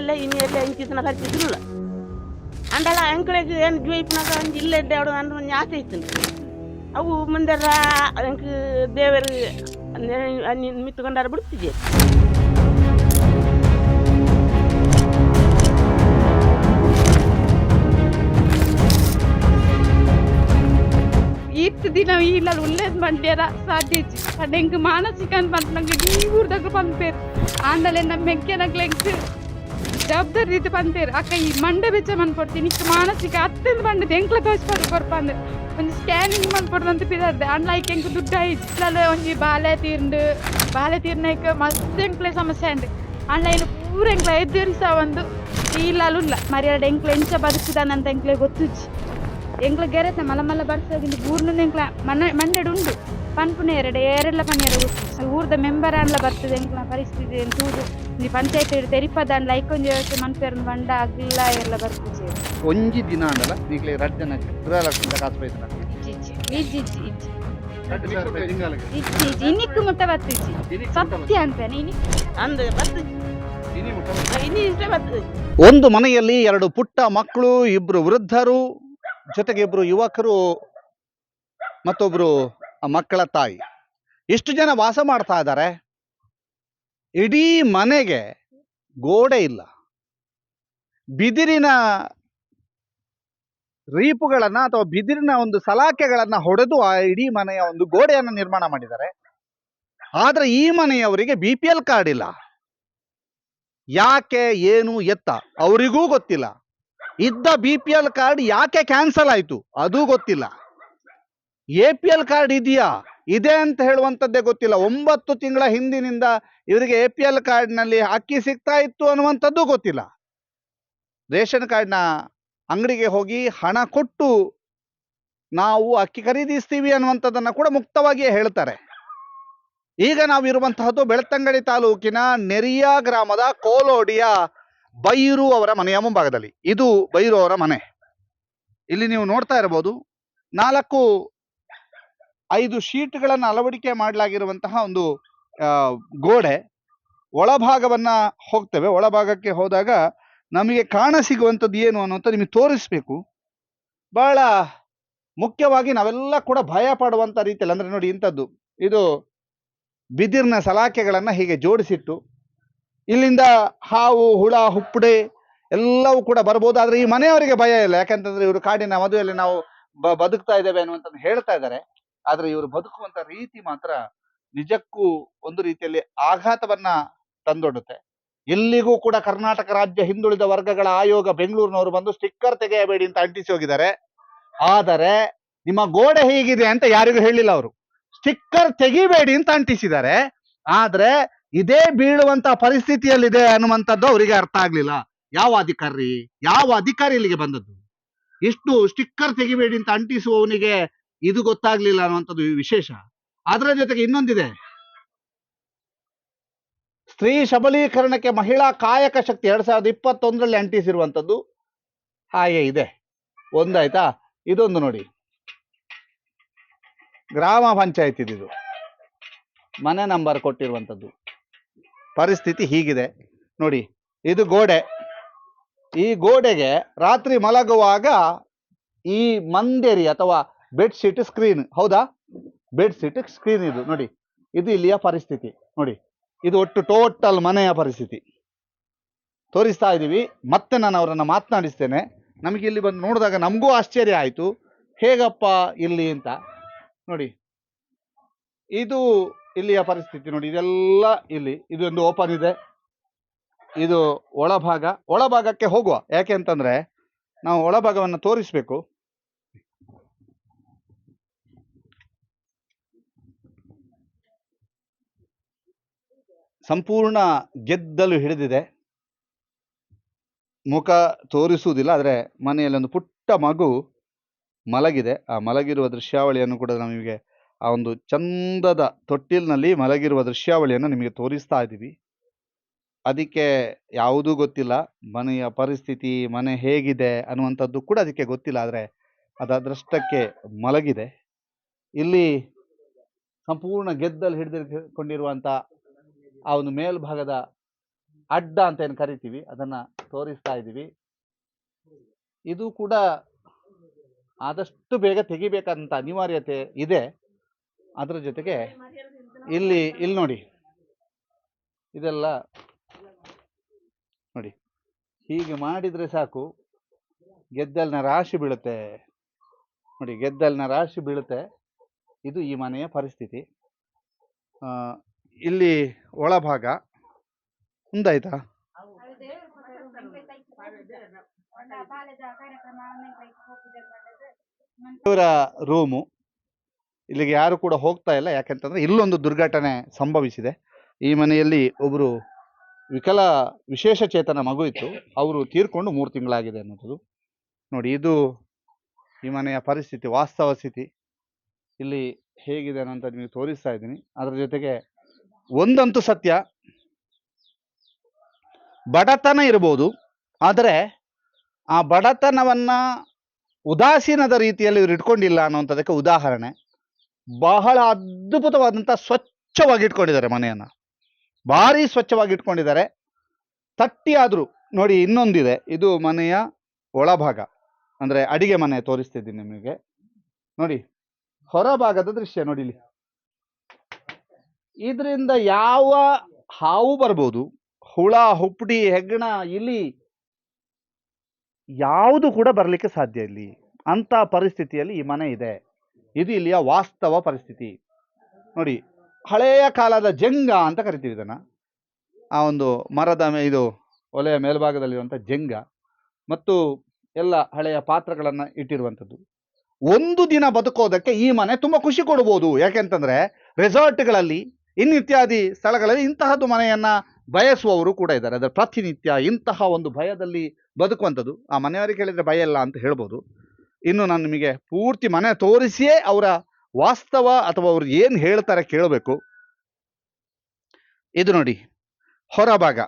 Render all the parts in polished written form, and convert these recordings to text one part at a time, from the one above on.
ಇಲ್ಲೆಲ್ಲ ಇನ್ನೆಲ್ಲ ಇಂಚಿನ ಬರ್ತಿದ್ರಲ್ಲ ಅಂಡಲ್ಲ ಅಂಕಳಿಗೆ ಏನು ಜೀವನಾಗ ಒಂದು ಇಲ್ಲೆಡ್ಡೆ ಅವಡು ಅಂದ್ರೆ ಒಂದು ಆಸೆ ಇತ್ತು ಅವು ಮುಂದರ ಅಂಕ ದೇವರು ಮಿತ್ಕೊಂಡಾರ ಬಿಡ್ತಿದ್ದೆ ಇತ್ತು ದಿನ ಇಲ್ಲ ಒಳ್ಳೇದು ಮಂಡ್ಯರ ಸಾಧ್ಯಜಿ ಅಡೆಂಗೆ ಮಾನಸಿಕ ಅಂತ ನಂಗೆ ಈ ಊರ್ದಾಗ ಬಂದ್ಪೇರು ಆಂಡಲೆ ನಮ್ಮ ಮೆಕ್ಕೆನಗ್ಲೆಂಗ್ ಜವಾಬ್ದಾರಿ ರೀತಿ ಬಂತೇರು ಅಕ್ಕ ಈ ಮಂಡೆ ಬೆಚ್ಚ ಮನ್ಕೊಡ್ತೀನಿ ಇಷ್ಟು ಮಾನಸಿಕ ಅತ್ಯಂತ ಮಂಡದ ಎಂಕ್ಲ ತೋರಿಸ್ಬಾರ್ದು ಕೊಡ್ಪಂದು ಒಂದು ಸ್ಕ್ಯಾನಿಂಗ್ ಮನ್ಕೊಡ್ದಂತ ಪಿದಾರ್ದೆ ಅಣ್ಣ ಎಂಕ್ ದುಡ್ಡು ಆಯ್ತು ಇಲ್ಲ ಒಂಜಿ ಬಾಲೆ ತೀರ್ನಕ್ಕೆ ಮಸ್ತ್ ಎಂಕ್ಲೆ ಸಮಸ್ಯೆ ಅಂಡೆ ಅಣ್ಣ ಇನ್ನು ಪೂರ ಎಂಕ್ಲ ಎದುರಿಸ ಒಂದು ಇಲ್ಲ ಮರ್ಯಾದೆ ಎಂಕ್ಲ ಎಂಚ ಬದುಕಿದಾನಂತ ಎಂಕ್ಲೆ ಗೊತ್ತುಚ್ಚಿ ಎಂಕ್ಲ ಗೆರತ ಮಲ್ಲ ಬರ್ಸಾಗಿಂದು ಊರ್ನ ಎಂಕ್ಲ ಮಂಡೆಡು ಉಂಡು ಪನ್ಪುನೆ ಏರೆಲ್ಲ ಪನ್ನೆರ ಊರ್ದ ಮೆಂಬರ್ ಅನ್ಲ ಬರ್ತದೆ ಎಂಕ್ಲ ಪರಿಸ್ಥಿತಿ ತೂದು ಈ ಪಂಚಾಯತ್ ತೆರಿಪದ ಐಕೊಂಜಿ ವ್ಯವಸ್ಥೆ ಮನ್ಪೇರ್ನ ಬಂಡ ಅಗ್ಲ ಎಲ್ಲ ಬರ್ತದೆ ಒಂಜಿ ದಿನ ಅಂದಲ್ಲ ಈಗಲೇ ರಡ್ಜನ ಗೃಹಲಕ್ಷ್ಮಿ ಕಾಸು ಬೈತನ ಇನ್ನಿಕ್ಕು ಮುಟ್ಟ ಬರ್ತಿಜ್ಜಿ ಸತ್ಯ ಅಂತೇನೆ ಅಂದ್ರೆ ಬರ್ತದೆ ಇನ್ನಿಷ್ಟೇ ಬರ್ತದೆ. ಒಂದು ಮನೆಯಲ್ಲಿ 2 ಪುಟ್ಟ ಮಕ್ಕಳು, 2 ವೃದ್ಧರು, ಜೊತೆಗೆ 2 ಯುವಕರು, ಮತ್ತೊಬ್ರು ಮಕ್ಕಳ ತಾಯಿ, ಇಷ್ಟು ಜನ ವಾಸ ಮಾಡ್ತಾ ಇದ್ದಾರೆ. ಇಡೀ ಮನೆಗೆ ಗೋಡೆ ಇಲ್ಲ. ಬಿದಿರಿನ ರೀಪುಗಳನ್ನ ಅಥವಾ ಬಿದಿರಿನ ಒಂದು ಸಲಾಕೆಗಳನ್ನ ಹೊಡೆದು ಆ ಇಡೀ ಮನೆಯ ಒಂದು ಗೋಡೆಯನ್ನು ನಿರ್ಮಾಣ ಮಾಡಿದ್ದಾರೆ. ಆದ್ರೆ ಈ ಮನೆಯವರಿಗೆ BPL ಕಾರ್ಡ್ ಇಲ್ಲ. ಯಾಕೆ ಏನು ಎತ್ತ ಅವರಿಗೂ ಗೊತ್ತಿಲ್ಲ. ಇದ್ದ BPL ಕಾರ್ಡ್ ಯಾಕೆ ಕ್ಯಾನ್ಸಲ್ ಆಯ್ತು ಅದು ಗೊತ್ತಿಲ್ಲ. APL ಕಾರ್ಡ್ ಇದೆಯಾ ಇದೆ ಅಂತ ಹೇಳುವಂಥದ್ದೇ ಗೊತ್ತಿಲ್ಲ. 9 ತಿಂಗಳ ಹಿಂದಿನಿಂದ ಇವರಿಗೆ APL ಕಾರ್ಡ್ನಲ್ಲಿ ಅಕ್ಕಿ ಸಿಗ್ತಾ ಇತ್ತು ಅನ್ನುವಂಥದ್ದು ಗೊತ್ತಿಲ್ಲ. ರೇಷನ್ ಕಾರ್ಡ್ನ ಅಂಗಡಿಗೆ ಹೋಗಿ ಹಣ ಕೊಟ್ಟು ನಾವು ಅಕ್ಕಿ ಖರೀದಿಸ್ತೀವಿ ಅನ್ನುವಂಥದ್ದನ್ನು ಕೂಡ ಮುಕ್ತವಾಗಿಯೇ ಹೇಳ್ತಾರೆ. ಈಗ ನಾವಿರುವಂತಹದ್ದು ಬೆಳ್ತಂಗಡಿ ತಾಲೂಕಿನ ನೆರಿಯ ಗ್ರಾಮದ ಕೋಲೋಡಿಯ ಬೈರು ಅವರ ಮನೆಯ ಮುಂಭಾಗದಲ್ಲಿ. ಇದು ಬೈರು ಅವರ ಮನೆ. ಇಲ್ಲಿ ನೀವು ನೋಡ್ತಾ ಇರಬಹುದು 4-5 ಶೀಟ್ಗಳನ್ನು ಅಳವಡಿಕೆ ಮಾಡಲಾಗಿರುವಂತಹ ಒಂದು ಗೋಡೆ. ಒಳಭಾಗವನ್ನ ಹೋಗ್ತೇವೆ. ಒಳಭಾಗಕ್ಕೆ ಹೋದಾಗ ನಮಗೆ ಕಾಣ ಸಿಗುವಂಥದ್ದು ಏನು ಅನ್ನುವಂಥ ನಿಮಗೆ ತೋರಿಸ್ಬೇಕು. ಬಹಳ ಮುಖ್ಯವಾಗಿ ನಾವೆಲ್ಲ ಕೂಡ ಭಯ ಪಡುವಂತ ರೀತಿಯಲ್ಲಿ, ಅಂದ್ರೆ ನೋಡಿ ಇಂಥದ್ದು, ಇದು ಬಿದಿರಿನ ಸಲಾಕೆಗಳನ್ನ ಹೀಗೆ ಜೋಡಿಸಿಟ್ಟು ಇಲ್ಲಿಂದ ಹಾವು ಹುಳ ಹುಪ್ಪಡೆ ಎಲ್ಲವೂ ಕೂಡ ಬರ್ಬೋದು. ಆದ್ರೆ ಈ ಮನೆಯವರಿಗೆ ಭಯ ಇಲ್ಲ. ಯಾಕಂತಂದ್ರೆ ಇವರು ಕಾಡಿನ ಮದುವೆಯಲ್ಲಿ ನಾವು ಬದುಕ್ತಾ ಇದ್ದೇವೆ ಅನ್ನುವಂಥದ್ದು ಹೇಳ್ತಾ ಇದ್ದಾರೆ. ಆದ್ರೆ ಇವರು ಬದುಕುವಂತ ರೀತಿ ಮಾತ್ರ ನಿಜಕ್ಕೂ ಒಂದು ರೀತಿಯಲ್ಲಿ ಆಘಾತವನ್ನ ತಂದೊಡ್ಡುತ್ತೆ. ಎಲ್ಲಿಗೂ ಕೂಡ ಕರ್ನಾಟಕ ರಾಜ್ಯ ಹಿಂದುಳಿದ ವರ್ಗಗಳ ಆಯೋಗ ಬೆಂಗಳೂರಿನವರು ಬಂದು ಸ್ಟಿಕ್ಕರ್ ತೆಗೆಯಬೇಡಿ ಅಂತ ಅಂಟಿಸಿ ಹೋಗಿದ್ದಾರೆ. ಆದರೆ ನಿಮ್ಮ ಗೋಡೆ ಹೀಗಿದೆ ಅಂತ ಯಾರಿಗೂ ಹೇಳಿಲ್ಲ. ಅವರು ಸ್ಟಿಕ್ಕರ್ ತೆಗಿಬೇಡಿ ಅಂತ ಅಂಟಿಸಿದ್ದಾರೆ. ಆದ್ರೆ ಇದೇ ಬೀಳುವಂತ ಪರಿಸ್ಥಿತಿಯಲ್ಲಿದೆ ಅನ್ನುವಂಥದ್ದು ಅವರಿಗೆ ಅರ್ಥ ಆಗ್ಲಿಲ್ಲ. ಯಾವ ಅಧಿಕಾರಿ ಇಲ್ಲಿಗೆ ಬಂದದ್ದು? ಇಷ್ಟು ಸ್ಟಿಕ್ಕರ್ ತೆಗಿಬೇಡಿ ಅಂತ ಅಂಟಿಸುವವನಿಗೆ ಇದು ಗೊತ್ತಾಗ್ಲಿಲ್ಲ ಅನ್ನುವಂಥದ್ದು ವಿಶೇಷ. ಅದರ ಜೊತೆಗೆ ಇನ್ನೊಂದಿದೆ, ಸ್ತ್ರೀ ಸಬಲೀಕರಣಕ್ಕೆ ಮಹಿಳಾ ಕಾಯಕ ಶಕ್ತಿ 2021ರಲ್ಲಿ ಅಂಟಿಸಿರುವಂಥದ್ದು ಹಾಗೆ ಇದೆ. ಒಂದಾಯ್ತಾ? ಇದೊಂದು ನೋಡಿ, ಗ್ರಾಮ ಪಂಚಾಯತ್ ಇದು ಮನೆ ನಂಬರ್ ಕೊಟ್ಟಿರುವಂಥದ್ದು. ಪರಿಸ್ಥಿತಿ ಹೀಗಿದೆ ನೋಡಿ. ಇದು ಗೋಡೆ. ಈ ಗೋಡೆಗೆ ರಾತ್ರಿ ಮಲಗುವಾಗ ಈ ಮಂದೇರಿ ಅಥವಾ ಬೆಡ್ಶೀಟ್ ಸ್ಕ್ರೀನ್, ಹೌದಾ, ಬೆಡ್ಶೀಟ್ ಸ್ಕ್ರೀನ್ ಇದು ನೋಡಿ. ಇದು ಇಲ್ಲಿಯ ಪರಿಸ್ಥಿತಿ ನೋಡಿ. ಇದು ಒಟ್ಟು ಟೋಟಲ್ ಮನೆಯ ಪರಿಸ್ಥಿತಿ ತೋರಿಸ್ತಾ ಇದ್ದೀವಿ. ಮತ್ತೆ ನಾನು ಅವರನ್ನು ಮಾತನಾಡಿಸ್ತೇನೆ. ನಮಗೆ ಇಲ್ಲಿ ಬಂದು ನೋಡಿದಾಗ ನಮಗೂ ಆಶ್ಚರ್ಯ ಆಯಿತು, ಹೇಗಪ್ಪ ಇಲ್ಲಿ ಅಂತ ನೋಡಿ. ಇದು ಇಲ್ಲಿಯ ಪರಿಸ್ಥಿತಿ ನೋಡಿ. ಇದೆಲ್ಲ ಇಲ್ಲಿ, ಇದೊಂದು ಓಪನ್ ಇದೆ. ಇದು ಒಳಭಾಗಕ್ಕೆ ಹೋಗುವ. ಯಾಕೆ ಅಂತಂದ್ರೆ ನಾವು ಒಳಭಾಗವನ್ನು ತೋರಿಸ್ಬೇಕು. ಸಂಪೂರ್ಣ ಗೆದ್ದಲು ಹಿಡಿದಿದೆ. ಮುಖ ತೋರಿಸುವುದಿಲ್ಲ. ಆದರೆ ಮನೆಯಲ್ಲಿ ಒಂದು ಪುಟ್ಟ ಮಗು ಮಲಗಿದೆ. ಆ ಮಲಗಿರುವ ದೃಶ್ಯಾವಳಿಯನ್ನು ಕೂಡ ನಮಗೆ ಆ ಒಂದು ಚಂದದ ತೊಟ್ಟಿಲಿನಲ್ಲಿ ಮಲಗಿರುವ ದೃಶ್ಯಾವಳಿಯನ್ನು ನಿಮಗೆ ತೋರಿಸ್ತಾ ಇದ್ದೀವಿ. ಅದಕ್ಕೆ ಯಾವುದೂ ಗೊತ್ತಿಲ್ಲ. ಮನೆಯ ಪರಿಸ್ಥಿತಿ, ಮನೆ ಹೇಗಿದೆ ಅನ್ನುವಂಥದ್ದು ಕೂಡ ಅದಕ್ಕೆ ಗೊತ್ತಿಲ್ಲ. ಆದರೆ ಅದೃಷ್ಟಕ್ಕೆ ಮಲಗಿದೆ. ಇಲ್ಲಿ ಸಂಪೂರ್ಣ ಗೆದ್ದಲು ಹಿಡಿದುಕೊಂಡಿರುವಂಥ ಆ ಒಂದು ಮೇಲ್ಭಾಗದ ಅಡ್ಡ ಅಂತ ಏನು ಕರಿತೀವಿ ಅದನ್ನ ತೋರಿಸ್ತಾ ಇದ್ದೀವಿ. ಇದು ಕೂಡ ಆದಷ್ಟು ಬೇಗ ತೆಗಿಬೇಕಂತ ಅನಿವಾರ್ಯತೆ ಇದೆ. ಅದ್ರ ಜೊತೆಗೆ ಇಲ್ಲಿ ನೋಡಿ, ಇದೆಲ್ಲ ನೋಡಿ, ಹೀಗೆ ಮಾಡಿದ್ರೆ ಸಾಕು ಗೆದ್ದಲಿನ ರಾಶಿ ಬೀಳುತ್ತೆ. ನೋಡಿ, ಗೆದ್ದಲಿನ ರಾಶಿ ಬೀಳುತ್ತೆ. ಇದು ಈ ಮನೆಯ ಪರಿಸ್ಥಿತಿ. ಇಲ್ಲಿ ಒಳಭಾಗ ಮುಂದಾಯ್ತಾ, ಇವರ ರೂಮು. ಇಲ್ಲಿಗೆ ಯಾರು ಕೂಡ ಹೋಗ್ತಾ ಇಲ್ಲ, ಯಾಕೆಂತಂದ್ರೆ ಇಲ್ಲೊಂದು ದುರ್ಘಟನೆ ಸಂಭವಿಸಿದೆ. ಈ ಮನೆಯಲ್ಲಿ ಒಬ್ಬರು ವಿಶೇಷ ಚೇತನ ಮಗು ಇತ್ತು, ಅವರು ತೀರ್ಕೊಂಡು 3 ತಿಂಗಳಾಗಿದೆ ಅನ್ನೋದು. ನೋಡಿ, ಇದು ಈ ಮನೆಯ ಪರಿಸ್ಥಿತಿ, ವಾಸ್ತವ ಸ್ಥಿತಿ ಇಲ್ಲಿ ಹೇಗಿದೆ ಅಂತ ನಿಮಗೆ ತೋರಿಸ್ತಾ ಇದ್ದೀನಿ. ಅದರ ಜೊತೆಗೆ ಒಂದಂತೂ ಸತ್ಯ, ಬಡತನ ಇರ್ಬೋದು, ಆದರೆ ಆ ಬಡತನವನ್ನ ಉದಾಸೀನದ ರೀತಿಯಲ್ಲಿ ಇವ್ರು ಇಟ್ಕೊಂಡಿಲ್ಲ ಅನ್ನೋಂಥದ್ದಕ್ಕೆ ಉದಾಹರಣೆ. ಬಹಳ ಅದ್ಭುತವಾದಂಥ ಸ್ವಚ್ಛವಾಗಿ ಇಟ್ಕೊಂಡಿದ್ದಾರೆ ಮನೆಯನ್ನ, ಭಾರಿ ಸ್ವಚ್ಛವಾಗಿ ಇಟ್ಕೊಂಡಿದ್ದಾರೆ. ತಟ್ಟಿ ಆದ್ರೂ ನೋಡಿ, ಇನ್ನೊಂದಿದೆ, ಇದು ಮನೆಯ ಒಳಭಾಗ, ಅಂದ್ರೆ ಅಡಿಗೆ ಮನೆ ತೋರಿಸ್ತಿದ್ದೀನಿ ನಿಮಗೆ. ನೋಡಿ, ಹೊರಭಾಗದ ದೃಶ್ಯ ನೋಡಿ. ಇಲ್ಲಿ ಇದರಿಂದ ಯಾವ ಹಾವು ಬರ್ಬೋದು, ಹುಳ ಹುಪ್ಪಡಿ ಹೆಗ್ಗಣ ಇಲಿ ಯಾವುದು ಕೂಡ ಬರಲಿಕ್ಕೆ ಸಾಧ್ಯ ಇಲ್ಲಿ. ಅಂತ ಪರಿಸ್ಥಿತಿಯಲ್ಲಿ ಈ ಮನೆ ಇದೆ. ಇದು ಇಲ್ಲಿಯ ವಾಸ್ತವ ಪರಿಸ್ಥಿತಿ. ನೋಡಿ, ಹಳೆಯ ಕಾಲದ ಜಂಗ ಅಂತ ಕರಿತೀವಿ ಇದನ್ನ. ಆ ಒಂದು ಮರದ ಇದು ಒಲೆಯ ಮೇಲ್ಭಾಗದಲ್ಲಿರುವಂಥ ಜಂಗ ಮತ್ತು ಎಲ್ಲ ಹಳೆಯ ಪಾತ್ರಗಳನ್ನ ಇಟ್ಟಿರುವಂಥದ್ದು. ಒಂದು ದಿನ ಬದುಕೋದಕ್ಕೆ ಈ ಮನೆ ತುಂಬಾ ಖುಷಿ ಕೊಡ್ಬೋದು. ಯಾಕೆಂತಂದ್ರೆ ರೆಸಾರ್ಟ್ಗಳಲ್ಲಿ ಇನ್ನಿತ್ಯಾದಿ ಸ್ಥಳಗಳಲ್ಲಿ ಇಂತಹದ್ದು ಮನೆಯನ್ನ ಬಯಸುವವರು ಕೂಡ ಇದ್ದಾರೆ. ಅದರ ಪ್ರತಿನಿತ್ಯ ಇಂತಹ ಒಂದು ಭಯದಲ್ಲಿ ಬದುಕುವಂಥದ್ದು. ಆ ಮನೆಯವರಿಗೆ ಹೇಳಿದ್ರೆ ಭಯ ಇಲ್ಲ ಅಂತ ಹೇಳ್ಬೋದು. ಇನ್ನು ನಾನು ನಿಮಗೆ ಪೂರ್ತಿ ಮನೆ ತೋರಿಸಿಯೇ ಅವರ ವಾಸ್ತವ ಅಥವಾ ಅವ್ರು ಏನು ಹೇಳ್ತಾರೆ ಕೇಳಬೇಕು. ಇದು ನೋಡಿ, ಹೊರಭಾಗ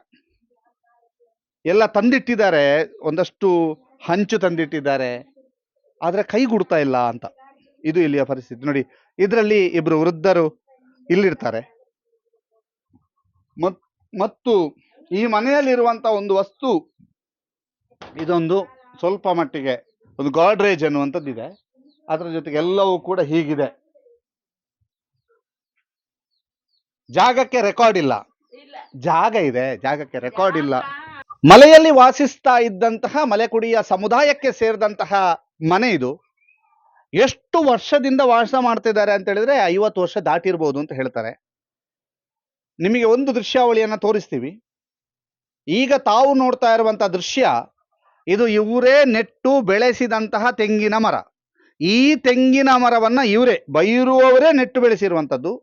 ಎಲ್ಲ ತಂದಿಟ್ಟಿದ್ದಾರೆ, ಒಂದಷ್ಟು ಹಂಚು ತಂದಿಟ್ಟಿದ್ದಾರೆ, ಆದ್ರೆ ಕೈಗೂಡ್ತಾ ಇಲ್ಲ ಅಂತ. ಇದು ಇಲ್ಲಿಯ ಪರಿಸ್ಥಿತಿ. ನೋಡಿ, ಇದರಲ್ಲಿ ಇಬ್ರು ವೃದ್ಧರು ಇಲ್ಲಿರ್ತಾರೆ. ಮತ್ತು ಈ ಮನೆಯಲ್ಲಿರುವಂತ ಒಂದು ವಸ್ತು, ಇದೊಂದು ಸ್ವಲ್ಪ ಮಟ್ಟಿಗೆ ಒಂದು ಗಾಡ್ರೇಜ್ ಅನ್ನುವಂಥದ್ದು ಇದೆ. ಅದರ ಜೊತೆಗೆ ಎಲ್ಲವೂ ಕೂಡ ಹೀಗಿದೆ. ಜಾಗಕ್ಕೆ ರೆಕಾರ್ಡ್ ಇಲ್ಲ, ಜಾಗ ಇದೆ, ಜಾಗಕ್ಕೆ ರೆಕಾರ್ಡ್ ಇಲ್ಲ. ಮಲೆಯಲ್ಲಿ ವಾಸಿಸ್ತಾ ಇದ್ದಂತಹ ಮಲೆಕುಡಿಯ ಸಮುದಾಯಕ್ಕೆ ಸೇರಿದಂತಹ ಮನೆ ಇದು. ಎಷ್ಟು ವರ್ಷದಿಂದ ವಾಸ ಮಾಡ್ತಿದ್ದಾರೆ ಅಂತ ಹೇಳಿದ್ರೆ 50 ವರ್ಷ ದಾಟಿರ್ಬೋದು ಅಂತ ಹೇಳ್ತಾರೆ. ನಿಮಗೆ ಒಂದು ದೃಶ್ಯಾವಳಿಯನ್ನ ತೋರಿಸ್ತೀವಿ. ಈಗ ತಾವು ನೋಡ್ತಾ ಇರುವಂತ ದೃಶ್ಯ, ಇದು ಇವರೇ ನೆಟ್ಟು ಬೆಳೆಸಿದಂತಹ ತೆಂಗಿನ ಮರ. ಈ ತೆಂಗಿನ ಮರವನ್ನ ಇವರೇ ಬೈರುವವರೇ ನೆಟ್ಟು ಬೆಳೆಸಿರುವಂಥದ್ದು.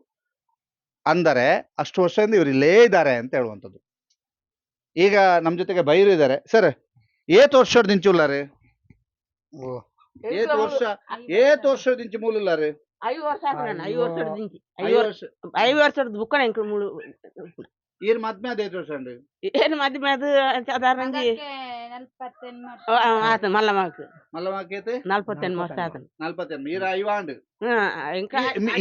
ಅಂದರೆ ಅಷ್ಟು ವರ್ಷದಿಂದ ಇವರು ಇಲ್ಲೇ ಇದ್ದಾರೆ ಅಂತ ಹೇಳುವಂಥದ್ದು. ಈಗ ನಮ್ಮ ಜೊತೆಗೆ ಬೈರು ಇದ್ದಾರೆ. ಸರ್, ಏತ್ ವರ್ಷದ ದಿಂಚುಲ್ಲಾರೆ? ಏತ್ ವರ್ಷದ ದಿಂಚು ಮೂಲುಲ್ಲಾರೆ? 5 ವರ್ಷ ಆತನ, 5 ವರ್ಷದ ದಿಂಚಿ, 5 ವರ್ಷದ ಬುಕ್ಕಣ ಎಂಕ್ಲು ಮೂಳು. ಈರ್ ಮದ್ಮೆ ಅದ 8 ವರ್ಷ ಅಂಡಿ? ಏನು ಮದ್ಮೆ ಅದು ಸಾಧಾರಣ ಆತ ಮಲ್ಲಮಾಕ್ ಮಲ್ಲಮಾಕೈತೆ 48 ವರ್ಷ ಆತನ. 48 ಈರ 5 ಆಂಡ್ ఇంకా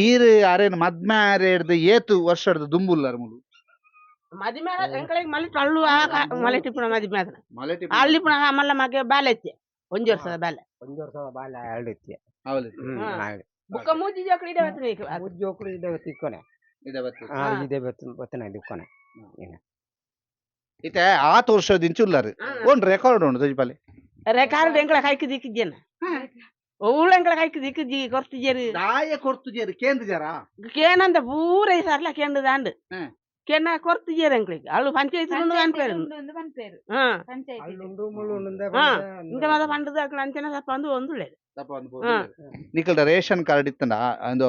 ಈರ್ ಆರೇನು ಮದ್ಮೆ ಆರೇಡ್ದು ಏತು ವರ್ಷದ ದುಂಬುಲ್ಲಾರ ಮೂಲು ಮದ್ಮೆ ಎಂಕಳಿಗೆ ಮಲ್ಲಿ ಟಳ್ಳು ಮಲೆ ಟಿಪ್ಪಣ ಮದ್ಮೆ ಆತನ. ಅಲ್ಲಿ ಪುಣ ಮಲ್ಲ ಮಗೆ ಬಾಲೆ ಎತ್ತೆ 1 ವರ್ಷದ ಬಾಲೆ, 1 ವರ್ಷದ ಬಾಲ 2 ಎತ್ತೆ ಅವಲಿ ಬುಕ್ಕ ಮೂಜಿ ಜೋಕಳಿ ಇದೆ ಬತ್ತನೆ. ಮೂಜಿ ಜೋಕಳಿ ಇದೆ ತಿಕ್ಕೊನೆ ಇದೆ ಬತ್ತು. ಇದೆ ಬತ್ತನೆ ದಿಕ್ಕೊನೆ ಇತ್ತೆ 8 ವರ್ಷದ ಇಂಚುಲ್ಲಾರು ಒಂದು ರೆಕಾರ್ಡ್ ಉಂಟು ತಜ್ಪಾಲಿ. ರೆಕಾರ್ಡ್ ಎಂಕಳ ಕೈಕ್ ದಿಕ್ಕಿದ್ದೇನ ಓಳು ಎಂಕಳ ಕೈಕ್ ದಿಕ್ಕಿದ್ದಿ ಕೊರ್ತಿಜೇರಿ ದಾಯ ಕೊರ್ತಿಜೇರಿ ಕೇಂದ್ರ ಜರ ಕೇನಂದ ಪೂರ ಈ ಸರ್ಲ ಕೇಂದ್ರ ದಾಂಡ್ ಕೇನ ಕೊರ್ತಿಜೇರಿ ಎಂಕಳಿಗೆ ಅಳು ಪಂಚಾಯತ್ ಉಂಡು ಅನ್ಪೇರು. ಇಂತ ಮದ ಪಂಡದ ಅక్కడ ಅಂಚನ ಸಪ್ಪ ಅಂದು ಒಂದುಳ್ಳೆ ನಿಕಲ್ದ ರೇಷನ್ ಕಾರ್ಡ್ ಇತ್ತನ ಒಂದು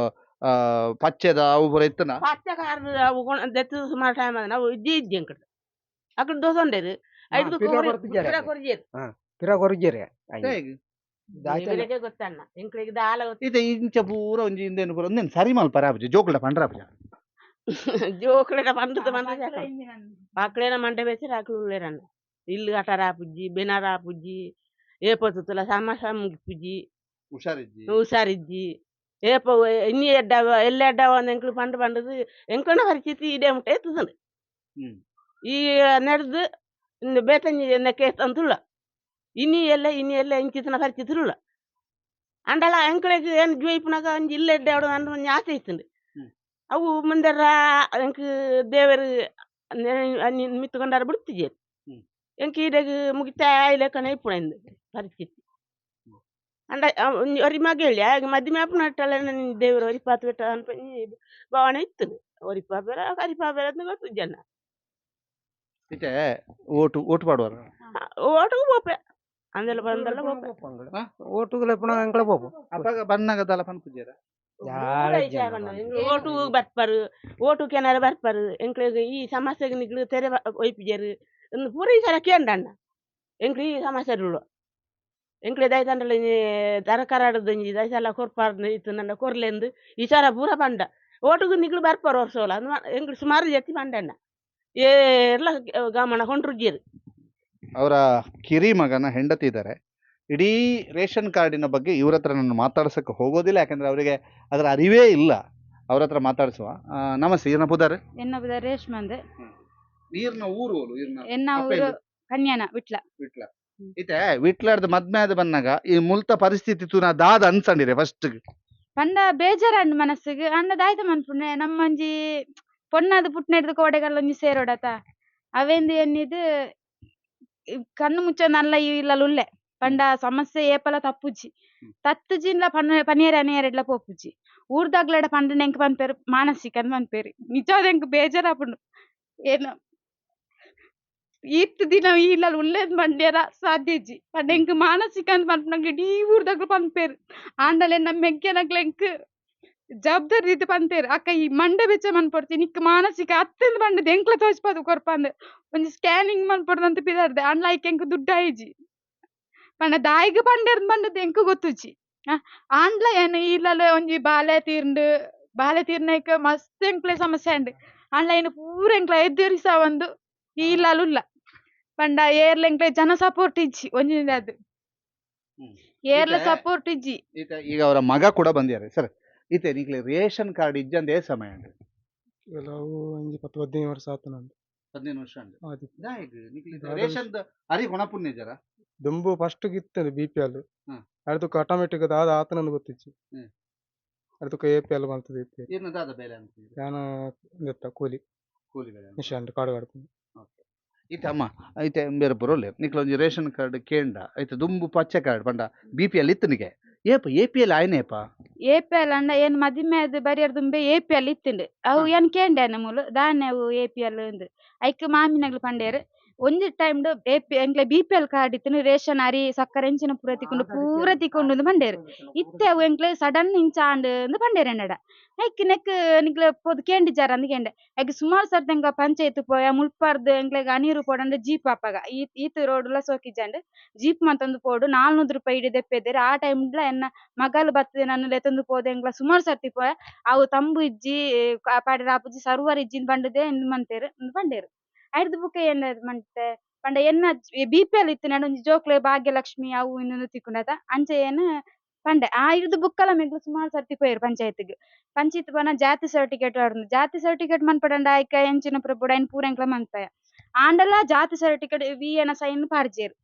ಪಚ್ಚೆದ ಅವು ಪೂರ ಇತ್ತನ ಪಚ್ಚ ಕಾರ್ಡ್ ಅವು ದೆತ್ತು ಸುಮಾರು ಟೈಮ್ ಅದ ನಾವು ಇಜ್ಜಿ ಇಜ್ಜಿ ಅಂಕಡ ಅక్కడ ದೋಸೊಂಡೇರು ಐದು ಕೊರಜೇರಿ ಗೊತ್ತಣ್ಣ ಎಂಕಳಿಗೆ ದಾಲ ಇದು ಇಂಚ ಪೂರ ಒಂಜಿ ಇಂದೇನು ಪೂರ ಒಂದೇನು ಸರಿ ಮಲ್ಪ ರಾಪುಜ ಜೋಕುಳ ಪಂಡ್ರಾಪುಜ ಜೋಕುಳ ಪಂಡದ ಪಂಡ ಅಕ್ಕಳೇನ ಮಂಡೆ ಬೇಸಿ ರಾಕುಳ್ಳೇರಣ್ಣ ಇಲ್ಲು ಅಟ ರಾಪುಜ್ಜಿ ಬೆನ ರಾಪುಜ್ಜಿ ಏಪತ್ತುಲ ಸಮಸ ಮುಗಿಪುಜ್ಜಿ ಹುಷಾರಿಜ್ಜಿ ಏಪ ಇನ್ನಿ ಎಡ್ಡ ಎಲ್ಲ ಎಡ್ಡ ಒಂದು ಎಂಕ್ಳು ಪಂಡ ಪಂಡದು ಎಂಕಣ ಪರಿಸ್ಥಿತಿ ಇದೇ ಮುಟ್ಟ ಎತ್ತುದಂಡು ಈ ನಡೆದು ಇಂದು ಬೇತಂಜಿ ಕೇಸ್ ಅಂತುಲ್ಲ ಇನಿ ಎಲ್ಲ ಇಂಚಿತನ ಪರಿಚಿತರುಲ್ಲ ಅಂಡಲ ಅಂಕಳೆಗ್ ಏನು ಜೋಯಿಪುನಗ ಒಂಜಿ ಇಲ್ಲೆಡ್ಡೆ ಅವಡು ಅಂದ್ ಒಂಜಿ ಆಸೆ ಇತ್ತುಂಡು ಅವು ಮುಂದರ ಅಂಕ್ ದೇವರು ಅన్ని ಮಿತ್ತುಕೊಂಡಾರ ಬಿಡ್ತಿಜೇರು ಎಂಕ್ ಈಡೆಗ್ ಮುಗಿತಾ ಲೆಕ್ಕನ ಇಪ್ಪುಂಡು ಪರಿಸ್ಥಿತಿ ಅಂಡ ಒರಿ ಮಗ ಹೇಳಿ ಆಗ ಮದ್ಮೆ ಆಪುನಟ್ಟಲ್ಲ ದೇವರು ಒರಿಪಾತ್ ಬೆಟ್ಟ ಅನ್ಪಂಜಿ ಭಾವನೆ ಇತ್ತು ಒರಿಪಾಬೇರ ಕರಿಪಾಬೇರ ಅಂತ ಗೊತ್ತು ಜನ ಇತ್ತೆ ಓಟು ಪಾಡುವಾರ ಓಟುಗು ಪೋಪೆ ಅಂದೆಲ್ಲ ಬಂದಲ್ಲ ಪೋಪೆ ಓಟುಗಳ ಪುನಃ ಅಂಕಳ ಪೋಪು ಅಪ್ಪಾಗ ಬಣ್ಣಗ ದಲ ಪನ್ಪುಜೇರ ಓಟು ಬರ್ಪಾರು ಓಟು ಕೆನಾರ ಬರ್ಪಾರು ಎಂಕ್ಲೆಗ್ ಈ ಸಮಸ್ಯೆಗೆ ನಿಗ್ಲು ತೆರೆ ಒಯ್ಪಿಜೇರು ಒಂದು ಪೂರ ಈ ಸಲ ಕೇಂಡಣ್ಣ ಎಂಕ್ಲು ಈ ಸಮಸ್ಯೆ ಉಳ್ಳು ಎಂಕ್ಲೆ ದೈತಂಡಲ ತರಕಾರಾಡದೊಂಜಿ ದೈಸಲ ಕೊರ್ಪಾರ್ದು ಇತ್ತು ನನ್ನ ಕೊರ್ಲೆಂದು ಈ ಸಲ ಪೂರ ಬಂಡ ಓಟುಗು ನಿಗ್ಲು ಬರ್ಪಾರು ವರ್ಷೋಲ ಎಂಕ್ಲು ಸುಮಾರು ಜತಿ ಬಂಡಣ್ಣ ಎಲ್ಲ ಗಮನ ಕೊಂಡ್ರುಜ್ಜೇರು ಅವರ ಕಿರಿ ಮಗನ ಹೆಂಡತಿ ಇದ್ದಾರೆ ಇಡೀ ರೇಷನ್ ಕಾರ್ಡಿನ ಬಗ್ಗೆ ಇವ್ರ ಹತ್ರ ನಾನು ಮಾತಾಡ್ಸಕ್ಕೆ ಹೋಗೋದಿಲ್ಲ ಯಾಕಂದ್ರೆ ಅವರಿಗೆ ಅದರ ಅರಿವೇ ಇಲ್ಲ ಅವ್ರ ಹತ್ರ ಮಾತಾಡಿಸುವ ನಮಸ್ತೆ ಈರ್ನ ಪುದಾರ್ ಎನ್ನ ಬುದ ರೇಷ್ಮಂದ್ ಈರ್ನ ಊರು ಎನ್ನ ಊರು ಕನ್ಯಾನ ವಿಟ್ಲ ವಿಟ್ಲ ಇತ್ತೆ ವಿಟ್ಲಾರ್ದ ಮದ್ಮೆ ಆದ ಬನ್ನಾಗ ಈ ಮುಲ್ತ ಪರಿಸ್ಥಿತಿ ತೂನ ದಾದ ಅನ್ಸಂಡಿರೆ ಫಸ್ಟ್ ಪಂಡ ಬೇಜಾರಂಡ್ ಮನಸ್ಸಿಗೆ ಅಂಡ ದಾಯ್ತ ಮನ್ಪುಂಡೆ ನಮ್ಮಂಜಿ ಪೊನ್ನದು ಪುಟ್ನೆಡ್ದು ಕೋಡೆಗಲ್ಲ ಒಂಜಿ ಸೇರೋಡತ ಅವೇಂದು ಎನ್ನಿದು ಕಣ್ಣು ಮುಚ್ಚ ನಲ್ಲ ಇಲ್ಲ ಉಲ್ಲೆ ಪಂಡ ಸಮಸ್ಯೆ ಏಪಲ ತಪ್ಪುಜಿ ತತ್ತುಜಿನ್ಲ ಪನಿಯರ ಅನಿಯರೆಡ್ಲ ಪೋಪುಜಿ ಊರ್ದಾಗ್ಲಡ ಪಂಡ ಎಂಕ್ ಪನ್ಪೇರು ಮಾನಸಿಕ ಅಂತ ಪನ್ಪೇರು ನಿಜವಾದ ಎಂಕ್ ಬೇಜಾರಾಪುಂಡು ಏನು ಈತ್ ದಿನ ಇಲ್ಲ ಉಲ್ಲೇದ್ ಮಂಡ್ಯರ ಸಾಧ್ಯಜಿ ಪಂಡ ಎಂಕ್ ಮಾನಸಿಕ ಅಂತ ಪನ್ಪುನಂಗೆ ಇಡೀ ಊರ್ದಾಗ್ಲು ಪನ್ಪೇರು ಆಂಡಲೆ ನಮ್ಮ ಮೆಗ್ಗೆನಗ್ಲ ಎಂಕ್ ಜವಾಬ್ದಾರಿ ರೀತಿ ಪನ್ಪೇರು ಅಕ್ಕ ಈ ಮಂಡೆ ಬೆಚ್ಚ ಮನ್ಪಡ್ತೀನಿ ಇಕ್ಕ ಮಾನಸಿಕ ಅತ್ತೆಂದು ಪಂಡದು ಎಂಕ್ಲ ತೋಚ್ಪಾದು ಕೊರ್ಪಂದು ಒಂಜಿ ಸ್ಕ್ಯಾನಿಂಗ್ ಮನ್ಪಡ್ದಂತ ಪಿದಾರ್ದೆ ಅಂಡ್ಲ ಐಕ್ ಎಂಕ್ ದುಡ್ಡು ಆಯ್ಜಿ ಪಂಡ ದಾಯಿಗ್ ಪಂಡೇರ್ದು ಪಂಡದು ಎಂಕ್ ಗೊತ್ತುಜಿ ಆಂಡ್ಲ ಏನು ಇಲ್ಲಲೆ ಒಂಜಿ ಬಾಲೆ ತೀರ್ನೈಕ್ ಮಸ್ತ್ ಎಂಕ್ಲೆ ಸಮಸ್ಯೆ ಉಂಡು ಅಂಡ್ಲ ಏನು ಪೂರ ಎಂಕ್ಲ ಎದುರಿಸ ಒಂದು ಇಲ್ಲಲ್ಲ ಪಂಡ ಏರ್ಲ ಎಂಕ್ಲೆ ಜನ ಸಪೋರ್ಟ್ ಇಜ್ಜಿ ಒಂಜಿನದು ಏರ್ಲ ಸಪೋರ್ಟ್ ಇಜ್ಜಿ ಈಗ ಅವರ ಮಗ ಕೂಡ ಬಂದಿದ್ದಾರೆ ಸರ್ ಇತ್ತೆ ನಿಕ್ಲೆ ರೇಷನ್ ಕಾರ್ಡ್ ಇಜ್ಜಂದೇ ಸಮಯ ಉಂಡು ಕೆಲವು ಒಂಜಿ 10-15 ವರ್ಷ ಆತುಂಡು 15 ವರ್ಷ ಉಂಡು ಆದಿತ್ತು ರೇಷನ್ ಅರಿ ಕೊಣಪುಣ್ಯ ಜರ ದುಂಬು ಫಸ್ಟ್ ಗಿತ್ತದು BPL ಹ್ಮ್. ಅಡ್ತುಕ ಆಟೋಮೆಟಿಕ್ ದಾದ ಆತನಂದು ಗೊತ್ತಿಜ್ಜಿ ಹ್ಮ್. ಅಡ್ತುಕ APL ಬಲ್ತದ APL ಏನು ದಾದ ಬೇಲೆ ಅಂತ ಯಾನ ದೆತ್ತ ಕೂಲಿ ಕೂಲಿ ಬೇಲೆ ನಿಶಾಂಡ್ ಕಾಡು ಕಡ್ಪುಂಡು ಇತ್ತೆ ಅಮ್ಮ ಐತೆ ಬೇರೆ ಬರೋಲ್ಲ ನಿಕ್ಲ ಒಂಜಿ ರೇಷನ್ ಕಾರ್ಡ್ ಕೇಂಡ ಐತೆ ದುಂಬು ಪಚ್ಚೆ ಕಾರ್ಡ್ ಪಂಡ BPL ಇತ್ತನಿಗೆ ಏಪ APL ಆಯ್ನೇಪ APL ಅಂಡ ಏನ್ ಮದಿಮೆ ಅದು ಬರಿಯರ್ ದುಂಬೆ APL ಇತ್ತುಂಡು ಅವು ಏನ್ ಕೇಂಡೆ ಮೂಲು ದಾನೆ ಅವು APL ಉಂದು ಐಕ್ ಮಾಮಿನಗ್ಲು ಪಂಡೇರು ಒಂಜಿ ಟೈಮ್ ಎಂಕ್ಲೆ BPL ಕಾರ್ಡ್ ಇತ್ತುಂಡು ರೇಷನ್ ಅರಿ ಸಕ್ಕರೆ ಎಂಚಿನ ಪೂರ ತಿಕ್ಕೊಂಡು ಪಂಡೇರು ಇತ್ತೆ ಅವು ಎಂಕ್ಲೆ ಸಡನ್ ಇಂಚಾಂಡ್ ಪಂಡೇರು ಎನ್ನಡ ಐಕ್ ನೆಕ್ ನಿಕ್ಲೆ ಪೋದು ಕೇಂಡಿಜಾರ ಅಂದ್ ಕೇಂಡೆ ಐಕ್ ಸುಮಾರು ಸರ್ತಿ ಎಂಕ ಪಂಚಾಯತ್ ಪೋಯ ಮುಲ್ಪಾರ್ದು ಎಂಕ್ಲೆಗ್ ಅನೀರು ಪೋಡಂಡ್ ಜೀಪ್ ಅಪ್ಪಗ ಈತ್ ರೋಡ್ಲ ಸೋಕಿಜಾಂಡ್ ಜೀಪ್ ಮಂತೊಂದು ಪೋಡು 400 ರೂಪಾಯಿ ಇಡಿ ದೆಪ್ಪೆದೆರ್ ಆ ಟೈಮ್ಲ ಎನ್ನ ಮಗಲು ಬತ್ತದೆ ನನ್ನ ಲೆತೊಂದು ಪೋದೆ ಎಂಕ್ಲ ಸುಮಾರು ಸರ್ತಿ ಪೋಯ ಅವು ತಂಬು ಇಜ್ಜಿ ಪಾಡಿರ ಆಪುಜಿ ಸರ್ವರ್ ಇಜ್ಜಿಂದ್ ಪಂಡದೆ ಎಂದ್ ಮಂತೇರು ಪಂಡೇರು ಐಡ್ದು ಬುಕ್ಕ ಏನ್ ಮಂತೆ ಪಂಡ ಎನ್ನ BPL ಇತ್ತು ಒಂಜಿ ಜೋಕ್ಲೆ ಭಾಗ್ಯಲಕ್ಷ್ಮಿ ಅವು ಇನ್ನೊಂದು ತಿಕ್ಕೊಂಡತ ಅಂಚೆ ಏನು ಪಂಡೆ ಆ ಇರ್ದು ಬುಕ್ಕಲ ಮೆಗ್ಲು ಸುಮಾರು ಸರ್ತಿ ಪೋಯರು ಪಂಚಾಯತ್ಗೆ ಪಂಚಾಯತ್ ಪನ ಜಾತಿ ಸರ್ಟಿಫಿಕೇಟ್ ಆಡ್ನು ಜಾತಿ ಸರ್ಟಿಫಿಕೇಟ್ ಮನ್ಪಡಂಡ ಆಯ್ಕ ಎಂಚಿನ ಪ್ರಬುಡ ಐನ್ ಪೂರ ಎಂಕ್ಲ ಮನ್ಪಯ ಆಂಡಲ ಜಾತಿ ಸರ್ಟಿಫಿಕೇಟ್ VN ಸೈನ್ ಪಾರ್ಜೇರು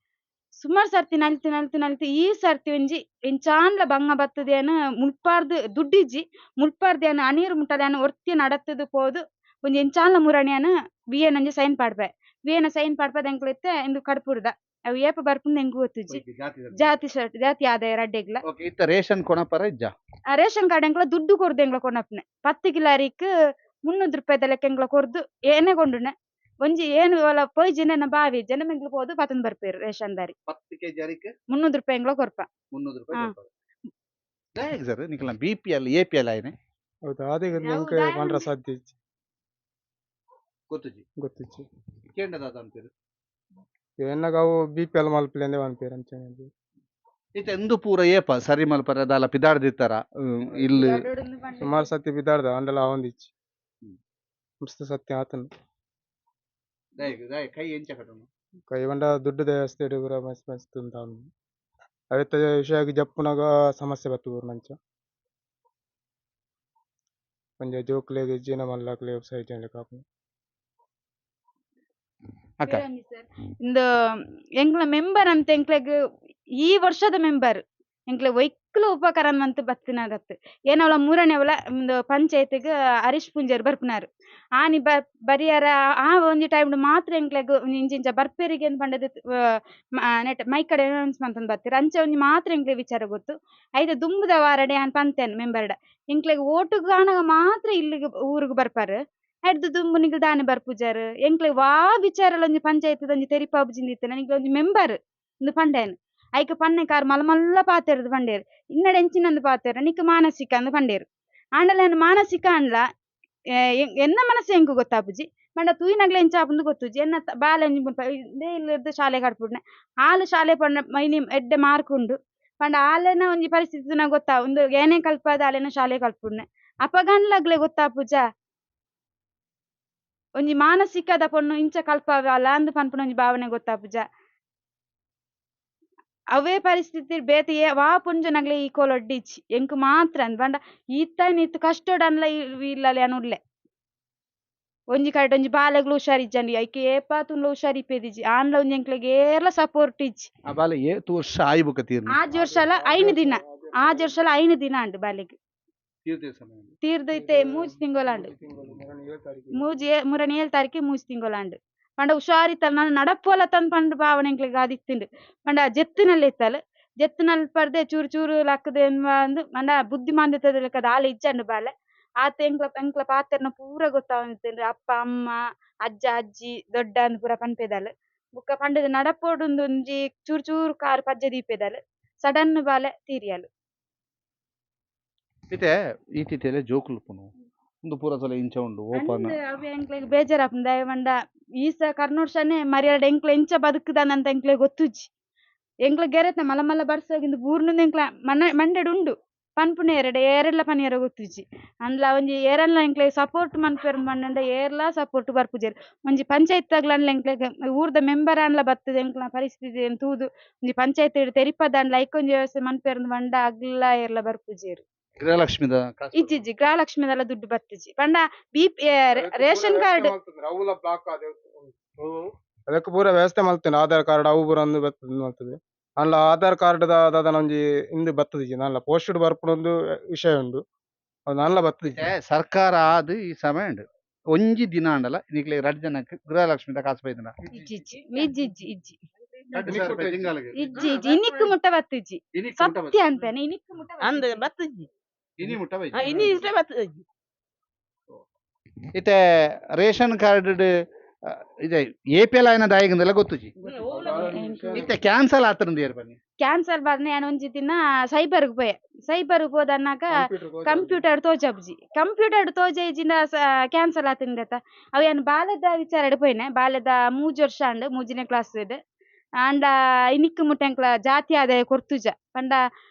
ಸುಮಾರು ಸರ್ತಿ ನಲ್ತಿ ಈ ಸರ್ತಿ ಒಂಜಿ ಎಂಚಾನ್ಲ ಬಂಗ ಬತ್ತದೇನು ಮುಲ್ಪಾರ್ದು ದುಡ್ಡಿಜ್ಜಿ ಮುಲ್ಪಾರ್ದೇನು ಅನೀರು ಮುಟ್ಟದೇನು ಒರ್ತಿ ನಡತ್ತದು ಪೋದು ಒಂಜಿ ಎಂಚಾನ್ಲ ಮುರಣಿಯನು VN ಒಂಜಿ ಸೈನ್ ಪಾಡ್ಪೆ VN ಸೈನ್ ಪಾಡ್ಪದ ಎಂಕ್ಲೆತ್ತೆ ಇಂದು ಕಡ್ಪುರ್ದ ಅವು ಏಪ ಬರ್ಪುಂಡು ಎಂಕು ಗೊತ್ತುಜ್ಜಿ ಜಾತಿ ಆದಾಯ ರಡ್ಡೆಗ್ಲ ಇತ್ತ ರೇಷನ್ ಕೊಣಪರ ಇಜ್ಜ ಆ ರೇಷನ್ ಕಾರ್ಡ್ ಎಂಕ್ಲ ದುಡ್ಡು ಕೊರ್ದು ಎಂಕ್ಲ ಕೊನಪ್ನೆ 10 ಕಿಲಾರಿಕ್ 300 ರೂಪಾಯಿ ಲೆಕ್ಕ ಎಂಕ್ಲ ಕೊರ್ದು ಏನೇ ಕೊಂಡುನೆ ಒಂಜಿ ಏನು ಒಲ ಪೊಯ್ಜಿನ ಬಾವಿ ಜನ ಮೆಂಗ್ಲು ಪೋದು ಪತನ್ ಬರ್ಪೇರು ರೇಷನ್ ದಾರಿ 10 kg ಅರಿಕೆ 300 ರೂಪಾಯಿ ಎಂಕ್ಲ ಕೊರ್ಪ 300 ರೂಪಾಯಿ ಸರ್ ನಿಕ್ಲ BPL APL ಆಯ್ನೆ ಹೌದು ಅದೇ ಎಂಕ ಪಂಡ್ರ ಸಾಧ್ಯ ಇಜ್ಜಿ ಗೊತ್ತಿಜ್ಜಿ ಕೇಂಡದಾದ ಅಂತೀರು ಎನ್ನಗ ಅವು BPL ಮಲ್ಪಲೆಂದೆ ಪನ್ಪೇರು ಅಂಚನೆ ಇತ್ತೆ ಎಂದು ಪೂರ ಏಪ ಸರಿ ಮಲ್ಪರ ದಾಲ ಪಿದಾಡ್ದಿತ್ತಾರ ಇಲ್ಲಿ ಸುಮಾರು ಸತಿ ಬಿದ್ದಾಡ್ದ ಅಂಡಲ ಅವಂದಿಜ್ಜಿ ಮಸ್ತ್ ಸತ್ಯ ಆತನು ಕೈ ಎಂಚ ಕಟ್ಟನು ಕೈ ಬಂಡ ದುಡ್ಡು ದೇವಸ್ಥೆ ಹುಡುಗರ ಮಸ್ತ್ ಮಸ್ತ್ ಅಂತ ಅವ್ನು ಅವತ್ತ ವಿಷಯ ಜಪ್ಪುನಾಗ ಸಮಸ್ಯೆ ಬತ್ತು ನಂಚ ಒಂಜ ಜೋಕ್ಲೆಗ್ ಇಜ್ಜಿನ ಮಲ್ಲಾಕ್ಲೆ ವ್ಯವಸಾಯ ಕಾಪು ಅಕ್ಕ ಬೇರೆಂಗಿ ಸರ್ ಇಂದು ಎಂಕ್ಲ ಮೆಂಬರ್ ಅಂತ ಎಂಕ್ಲೆಗ್ ಈ ವರ್ಷದ ಮೆಂಬರ್ ಎಂಕ್ಲೆ ಒಯ್ಕಲು ಉಪಕಾರ ಅಂತ ಬತ್ತಿನಾಗತ್ತೆ ಏನವಳ ಮೂರನೇ ಅವಳ ಒಂದು ಪಂಚಾಯತಿಗೆ ಹರೀಶ್ ಪುಂಜೇರ್ ಬರ್ಪುನಾರು ಆನಿ ಬರಿಯಾರ ಆ ಒಂಜಿ ಟೈಮ್ ಮಾತ್ರ ಎಂಕ್ಲೆಗ್ ಇಂಚಿಂಚ ಬರ್ಪೇರಿಗೆ ಅಂತ ಪಂಡದ ನೆಟ್ ಮೈ ಕಡೆ ಅನೌನ್ಸ್ಮೆಂಟ್ ಅಂತ ಬರ್ತೀರ ಅಂಚೆ ಒಂಜಿ ಮಾತ್ರ ಎಂಕ್ಲೆ ವಿಚಾರ ಗೊತ್ತು ಐದು ದುಂಬುದ ವಾರಡೆ ಅನ್ ಪಂತೇನ್ ಮೆಂಬರ್ಡ ಎಂಕ್ಲೆಗ್ ಓಟು ಕಾಣಗ ಮಾತ್ರ ಇಲ್ಲಿಗೆ ಊರಿಗೆ ಬರ್ಪಾರು ಹೆಡ್ದು ದುಂಬುನಿಗೆ ದಾನೆ ಬರ್ಪುಜಾರು ಎಂಕ್ಲೆ ವಾ ವಿಚಾರ ಒಂಜಿ ಪಂಚಾಯತ್ ಒಂಜಿ ತೆರಿಪಾಬುಜಿಂದಿತ್ತು ನನಗೆ ಒಂಜಿ ಮೆಂಬರ್ ಒಂದು ಪಂಡೇನು ಐಕ ಪನ್ನೆ ಕಾರ್ ಮಲ್ಲ ಮಲ್ಲ ಪಾತೆರದು ಪಂಡೇರು ಇನ್ನಡೆ ಎಂಚಿನಂದು ಪಾತೆರ ನಿಕ್ ಮಾನಸಿಕ ಅಂದು ಪಂಡೇರು ಆಂಡಲ ಮಾನಸಿಕ ಅಂಡ್ಲ ಎನ್ನ ಮನಸ್ಸು ಹೆಂಗು ಗೊತ್ತಾಪುಜಿ ಮಂಡ ತೂಯಿನಗ್ಲೆ ಎಂಚಾಪುಂದು ಗೊತ್ತುಜಿ ಎನ್ನ ಬಾಲೆ ಇದೇ ಇಲ್ಲದ ಶಾಲೆ ಕಟ್ಪುಡ್ನೆ ಹಾಲು ಶಾಲೆ ಪಂಡ ಮೈನಿ ಎಡ್ಡೆ ಮಾರ್ಕ್ ಉಂಡು ಪಂಡ ಆಲೆನ ಒಂಜಿ ಪರಿಸ್ಥಿತಿ ನಾ ಗೊತ್ತಾ ಒಂದು ಏನೇ ಕಲ್ಪದ ಆಲೆನ ಶಾಲೆ ಕಲ್ಪುಡ್ನೆ ಅಪಗನ್ಲಗ್ಲೆ ಗೊತ್ತಾಪುಜ ಒಂಜಿ ಮಾನಸಿಕದ ಪೊಣ್ಣು ಇಂಚ ಕಲ್ಪವಲ್ಲ ಅಂದು ಪನ್ಪುನ ಒಂಜಿ ಭಾವನೆ ಗೊತ್ತಾಪುಜ ಅವೇ ಪರಿಸ್ಥಿತಿ ಬೇತೆ ವಾ ಪುಂಜನಗ್ಲೆ ಈ ಕೋಲೊಡ್ಡಿಚಿ ಎಂಕ್ ಮಾತ್ರ ಅಂದ್ ಬಂಡ ಈತಾಯ್ನ ಇತ್ತು ಕಷ್ಟೋಡನ್ಲ ಇಲ್ಲಲೆ ಅನುಲ್ಲೆ ಒಂಜಿ ಕಡೆ ಒಂಜಿ ಬಾಲೆಗ್ಲು ಹುಷಾರಿಜ್ಜಂಡಿ ಐಕೆ ಏಪಾತುನ್ಲ ಹುಷಾರಿಪ್ಪೇದಿಜಿ ಆನ್ಲ ಒಂಜಿ ಎಂಕ್ಲೆಗೆ ಏರ್ಲ ಸಪೋರ್ಟ್ ಇಜ್ಜಿ ಆ ಬಾಲೆ ಏತು ವರ್ಷ ಆಯ್ಬುಕ ತೀರ್ನ ಆಜ್ ವರ್ಷಲ 5 ದಿನ ಆಜ್ ವರ್ಷಲ 5 ದಿನ ಅಂಡ್ ಬಾಲೆಗ್ ತೀರ್ದೈತೆ ಮೂಜ್ ತಿಂಗೊಲಾಂಡ್ ಮೂರನೇ 7 ತಾರೀಕಿಗೆ ಮೂಜ್ ತಿಂಗೊಲಾಂಡ್ ಪಂಡ ಹುಷಾರಿತ್ತಲ್ಲ ನಾನು ನಡಪೋಲ ತಂದ್ ಪಂಡ್ ಭಾವನೆ ಎಂಕ್ಲೆಗ್ ಆದಿತ್ತಿಂಡು ಪಂಡ ಜೆತ್ತಿನಲ್ಲಿ ಇತ್ತಲ್ಲ ಜೆತ್ತಿನಲ್ಲಿ ಪರ್ದೆ ಚೂರು ಚೂರು ಲಕ್ಕದೆ ಅಂದು ಪಂಡ ಬುದ್ಧಿಮಾಂದ್ಯದ ಲೆಕ್ಕದ ಆಲೆ ಇಜ್ಜಂಡು ಬಾಲೆ ಆತ ಎಂಕ್ಲ ಪಾತೆರ್ನ ಪೂರ ಗೊತ್ತಾವಂತಿಂಡ್ರು ಅಪ್ಪ ಅಮ್ಮ ಅಜ್ಜ ಅಜ್ಜಿ ದೊಡ್ಡ ಅಂದ್ ಪೂರ ಪನ್ಪೆದಲ್ ಬುಕ್ಕ ಪಂಡದ ನಡಪೋಡುಂದು ಒಂಜಿ ಚೂರು ಚೂರು ಕಾರ್ ಪಜ್ಜೆ ದೀಪೆದಲ್ ಸಡನ್ ಬಾಲೆ ತೀರಿಯಲು ಇತ್ತೆ ಈ ತಿಥಿಯಲ್ಲೇ ಜೋಕುಲ್ಪುನು ಒಂದು ಪೂರ ಸಲ ಇಂಚ ಉಂಡು ಓಪನ್ ಅಂದ್ ಅವೆ ಎಂಕ್ಲೆಗ್ ಬೇಜಾರಾಪುಂಡು ದಯ ಪಂಡ ಈಸ ಕರ್ನೂರ್ಷನೆ ಮರ್ಯಾಡ ಎಂಕ್ಲೆ ಎಂಚ ಬದುಕುದಾನಂತ ಎಂಕ್ಲೆ ಗೊತ್ತುಜಿ ಎಂಕ್ಲೆ ಗೆರೆತ ಮಲ್ಲ ಮಲ್ಲ ಬರ್ಸಾಗಿಂದು ಬೂರ್ನುಂದು ಎಂಕ್ಲ ಮಂಡೆಡ್ ಉಂಡು ಪನ್ಪುನ ಏರೆಡ್ಲ ಪನಿಯರ ಗೊತ್ತುಜಿ ಅಂದ್ಲ ಒಂಜಿ ಏರನ್ಲ ಎಂಕ್ಲೆ ಸಪೋರ್ಟ್ ಮನ್ಪೆರ್ ಮಂಡ ಏರ್ಲ ಸಪೋರ್ಟ್ ಬರ್ಪುಜೆರ್ ಒಂಜಿ ಪಂಚಾಯತ್ ತಗ್ಲನ್ಲ ಎಂಕ್ಲೆಗ್ ಊರ್ದ ಮೆಂಬರ್ ಅನ್ಲ ಬತ್ತದ ಎಂಕ್ಲ ಪರಿಸ್ಥಿತಿ ತೂದು ಒಂಜಿ ಪಂಚಾಯತ್ ತೆರಿಪದ ಐಕೊಂಜಿ ವ್ಯವಸ್ಥೆ ಮನ್ಪೆರ್ ಮಂಡ ಅಗ್ಲ ಏರ್ಲ ಬರ್ಪುಜೇರು ಗೃಹಲಕ್ಷ್ಮಿದ ಇಜ್ಜಿಜ್ಜಿ ಗೃಹಲಕ್ಷ್ಮಿದೆಲ್ಲ ದುಡ್ಡು ಬತ್ತಿಜಿ ಪಂಡ ರೇಷನ್ ಕಾರ್ಡ್ ಅವುಲ ಬ್ಲಾಕ್ ಅದಕ್ಕೆ ಪೂರ ವ್ಯವಸ್ಥೆ ಮಲ್ತೇನೆ ಆಧಾರ್ ಕಾರ್ಡ್ ಅವು ಪೂರ ಒಂದು ಬರ್ತದೆ ಅಲ್ಲ ಆಧಾರ್ ಕಾರ್ಡ್ ದಾದ ಒಂಜಿ ಇಂದು ಬತ್ತದಿಜಿ ನಲ್ಲ ಪೋಸ್ಟ್ ಬರ್ಪುನೊಂದು ವಿಷಯ ಉಂಡು ಅದು ನಲ್ಲ ಬತ್ತದಿಜಿ ಸರ್ಕಾರ ಆದ್ ಈ ಸಮಯ ಉಂಡು ಒಂಜಿ ದಿನ ಅಂಡಲ ನಿಕ್ಲೆ 2 ಜನಕ್ಕೆ ಗೃಹಲಕ್ಷ್ಮಿದ ಕಾಸು ಬೈದನ ಇಜ್ಜಿಜ್ಜಿ ಇಜ್ಜಿಜ್ಜಿ ಇಜ್ಜಿ ಇಜ್ಜಿ ಇಜ್ಜಿ ಇನಿಕ್ಕು ಮುಟ್ಟ ಬತ್ತಿಜಿ ಸತ್ಯ ಅಂತೇನೆ ಇನಿಕ್ಕು ಮುಟ್ಟ ಅಂದ್ ಬತ್ತಜ್ಜಿ ಇನಿ ಮುಟ್ಟ ಬೈ ಇನಿ ಇಷ್ಟೇ ಬತ್ತಜ್ಜಿ ಇತ್ತೆ ರೇಷನ್ ಕಾರ್ಡ್ ಇದೆ APL ಆಯ್ನ ದಾಯಿಗಂದೆಲ್ಲ ಗೊತ್ತುಜಿ ಇತ್ತೆ ಕ್ಯಾನ್ಸಲ್ ಆತರಂದು ಏರ್ ಬನ್ನಿ ಕ್ಯಾನ್ಸಲ್ ಬರ್ನೆ ನಾನು ಒಂಜಿ ದಿನ ಸೈಬರ್ಗ್ ಪೋಯೆ ಸೈಬರ್ಗ್ ಹೋದನ್ನಾಗ ಕಂಪ್ಯೂಟರ್ ತೋಜಬ್ಜಿ ಕಂಪ್ಯೂಟರ್ ತೋಜೇಜಿಂದ ಕ್ಯಾನ್ಸಲ್ ಆತಿಂದತ ಅವು ಏನು ಬಾಲ್ಯದ ವಿಚಾರ ಪೋಯ್ನೆ ಬಾಲ್ಯದ 3 ವರ್ಷ ಅಂಡ್ 3ನೇ ಕ್ಲಾಸ್ ಅಂಡ ಇನಿಕ್ಕು ಮುಟ್ಟೆಂಕ್ಲ ಜಾತಿ ಆದಾಯ ಕೊರ್ತುಜ ಪಂಡ